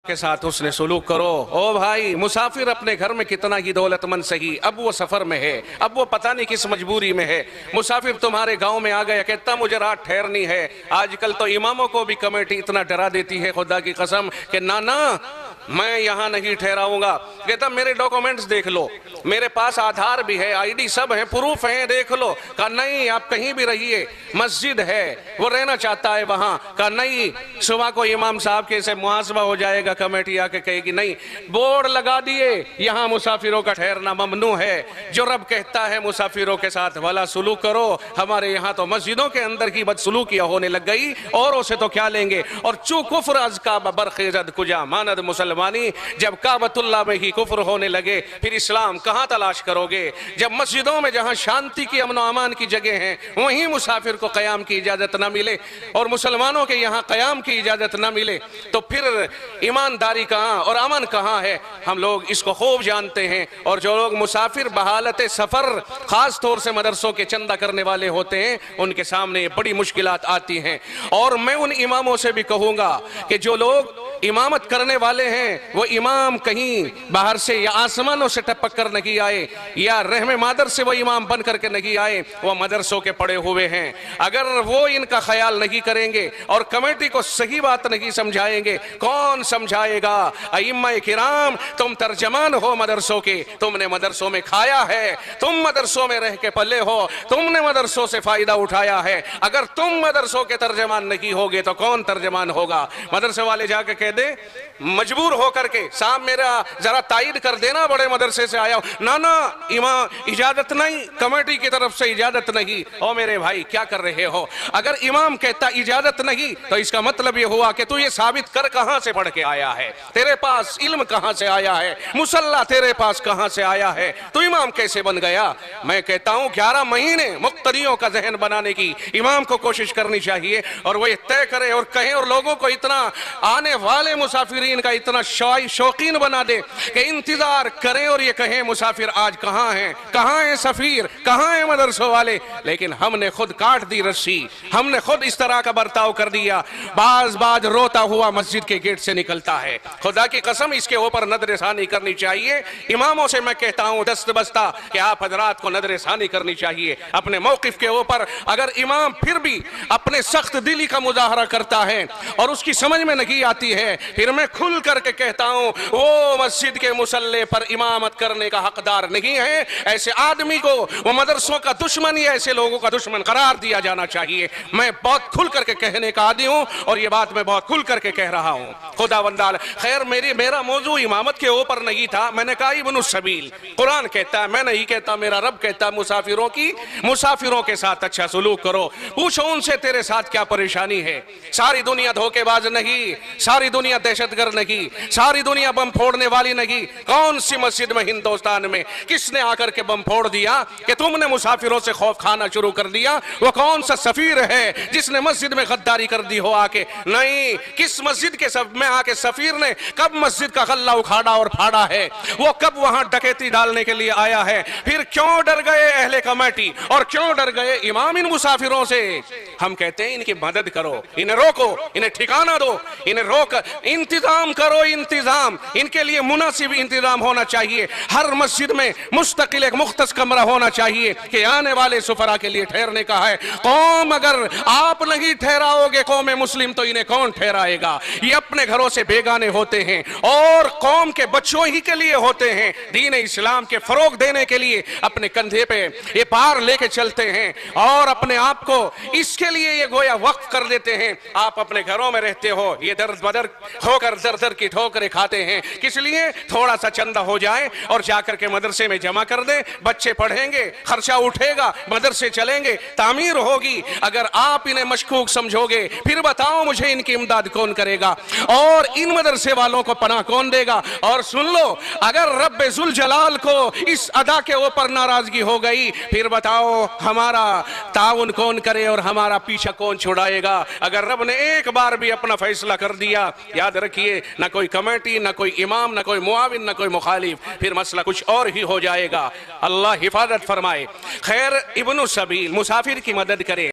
के साथ उसने सुलूक करो। ओ भाई, मुसाफिर अपने घर में कितना ही दौलतमंद सही, अब वो सफर में है, अब वो पता नहीं किस मजबूरी में है। मुसाफिर तुम्हारे गांव में आ गया, कहता मुझे रात ठहरनी है। आजकल तो इमामों को भी कमेटी इतना डरा देती है, खुदा की कसम, कि ना ना मैं यहां नहीं ठहराऊंगा। कहता मेरे डॉक्यूमेंट्स देख लो, मेरे पास आधार भी है, आईडी सब है, प्रूफ है, देख लो। कहा नहीं, आप कहीं भी रहिए, मस्जिद है, वो रहना चाहता है वहां। कहा नहीं, सुबह को इमाम साहब के से मुहासबा हो जाएगा, कमेटी आके कहेगी नहीं। बोर्ड लगा दिए, यहां मुसाफिरों का ठहरना ममनू है। जो रब कहता है मुसाफिरों के साथ भला सुलूक करो, हमारे यहाँ तो मस्जिदों के अंदर की बदसलूकियां होने लग गई, औरों से तो क्या लेंगे। और चू कुफ्र अज का बरखेजद कुजा मानद मुसलमानी, जब काबतुल्लाह में ही कुफ्र होने लगे फिर इस्लाम कहां तलाश करोगे। जब मस्जिदों में जहां शांति की अमन अमान की जगह है वहीं मुसाफिर को कयाम की इजाजत ना मिले और मुसलमानों के यहाँ कयाम की इजाजत ना मिले तो फिर ईमानदारी कहां और अमन कहां है। हम लोग इसको खूब जानते हैं। और जो लोग मुसाफिर बहालत सफर खास तौर से मदरसों के चंदा करने वाले होते हैं, उनके सामने बड़ी मुश्किलात आती हैं। और मैं उन इमामों से भी कहूंगा कि जो लोग इमामत करने वाले हैं वो इमाम कहीं बाहर से या आसमानों से टपक कर नहीं आए या रहमे मादर से वो इमाम बन करके नहीं आए, वो मदरसों के पड़े हुए हैं। अगर वो इनका ख्याल नहीं करेंगे और कमेटी को सही बात नहीं समझाएंगे, कौन समझाएगा। अइम्मा किराम, तुम तर्जमान हो मदरसों के, तुमने मदरसों में खाया है, तुम मदरसों में रह के पले हो, तुमने मदरसों से फायदा उठाया है। अगर तुम मदरसों के तर्जमान नहीं होगे तो कौन तर्जमान होगा। मदरसे वाले जाके कह दे मजबूर होकर के, साहब मेरा जरा तायद कर देना, बड़े मदरसे से आया हूं। ना ना इमाम इजाजत नहीं, कमेटी की तरफ से इजाजत नहीं। ओ मेरे भाई क्या कर रहे हो। अगर इमाम कहता इजाजत नहीं तो इसका मतलब यह हुआ कि तू ये साबित कर कहां से पढ़ के आया है, तेरे पास इल्म कहां से आया है, मुसल्ला तेरे पास कहां से आया है, तू इमाम कैसे बन गया। मैं कहता हूं 11 महीने मुक्तदियों का जहन बनाने की इमाम को कोशिश करनी चाहिए और वह तय करे और कहे और लोगों को इतना आने वाले मुसाफिरीन का इतना शौकीन बना दे कि इंतजार करें और ये कहें मुसाफिर आज कहां है, कहां है सफीर, कहां है मदरसों वाले। लेकिन हमने खुद काट दी रस्सी, हमने खुद इस तरह का बर्ताव कर दिया। बाज बाज रोता हुआ मस्जिद के गेट से निकलता है। खुदा की कसम इसके ऊपर नजरसानी करनी चाहिए। इमामों से मैं कहता हूं दस्त बस्ता कि आप हजरात को नजरसानी करनी चाहिए अपने मौकिफ के ऊपर। अगर इमाम फिर भी अपने सख्त दिली का मुजाहरा करता है और उसकी समझ में नहीं आती है, फिर मैं खुल करके कहता हूं वो मस्जिद के मुसल्ले पर इमामत करने का हकदार नहीं है। ऐसे आदमी को वो मदरसों का दुश्मन या ऐसे लोगों का दुश्मन करार दिया जाना चाहिए। मैं बहुत खुल करके कहने का आदी हूं और ये बात मैं बहुत खुल करके कह रहा हूं। खुदा बंदाल खैर, मेरा मौजू इमामत के ऊपर नहीं था। मैंने कहा इब्नुस सबील, कुरान कहता है, मैं नहीं कहता, मेरा रब कहता है मुसाफिरों के साथ अच्छा सुलूक करो। पूछो उनसे तेरे साथ क्या परेशानी है। सारी दुनिया धोखेबाज नहीं, सारी दुनिया दहशतगर्द नहीं, सारी दुनिया बम फोड़ने वाली नहीं। कौन सी मस्जिद में हिंदुस्तान में किसने आकर के बम फोड़ दिया कि तुमने मुसाफिरों से खौफ खाना शुरू कर दिया। वो कौन सा सफीर है जिसने मस्जिद में गद्दारी कर दी हो आके। नहीं, किस मस्जिद के सब में आके सफीर ने कब मस्जिद का गल्ला उखाड़ा और फाड़ा है, वो कब वहां डकैती डालने के लिए आया है। फिर क्यों डर गए अहले कमेटी और क्यों डर गए इमाम इन मुसाफिरों से। हम कहते हैं इनकी मदद करो, इन्हें रोको, इन्हें ठिकाना दो, इन्हें रोक इंतजाम करो। इंतजाम इनके लिए मुनासिब इंतजाम होना चाहिए। हर मस्जिद में मुस्तकिल एक मुख्तस कमरा होना चाहिए कि आने वाले सुफरा के लिए ठहरने का है। कौम अगर आप नहीं ठहराओगे कौम मुस्लिम तो इन्हें कौन ठहराएगा। ये अपने घरों से बेगाने होते हैं और कौम के बच्चों ही के लिए होते हैं। दीन इस्लाम के फरोग देने के लिए अपने कंधे पे ये पार लेके चलते हैं और अपने आप को इसके लिए ये गोया वक्फ कर देते हैं। आप अपने घरों में रहते हो, ये दर्द बदर होकर दर दर की ठोकरें खाते हैं। किस लिए? थोड़ा सा चंदा हो जाए और जाकर के मदरसे में जमा कर दे, बच्चे पढ़ेंगे, खर्चा उठेगा, मदरसे चलेंगे, तामीर होगी। अगर आप इन्हें मशकूक समझोगे फिर बताओ मुझे इनकी इमदाद कौन करेगा और इन मदरसे वालों को पनाह कौन देगा। और सुन लो, अगर रब्बे जुल जलाल को इस अदा के ऊपर नाराजगी हो गई फिर बताओ हमारा ताउन कौन करे और हमारा पीछा कौन छुड़ाएगा। अगर रब ने एक बार भी अपना फैसला कर दिया, याद रखिए, ना कोई कमेटी, ना कोई इमाम, ना कोई मुआविन, ना कोई मुखालिफ, फिर मसला कुछ और ही हो जाएगा। अल्लाह हिफाजत फरमाए। खैर, इब्नुस सबील मुसाफिर की मदद करे।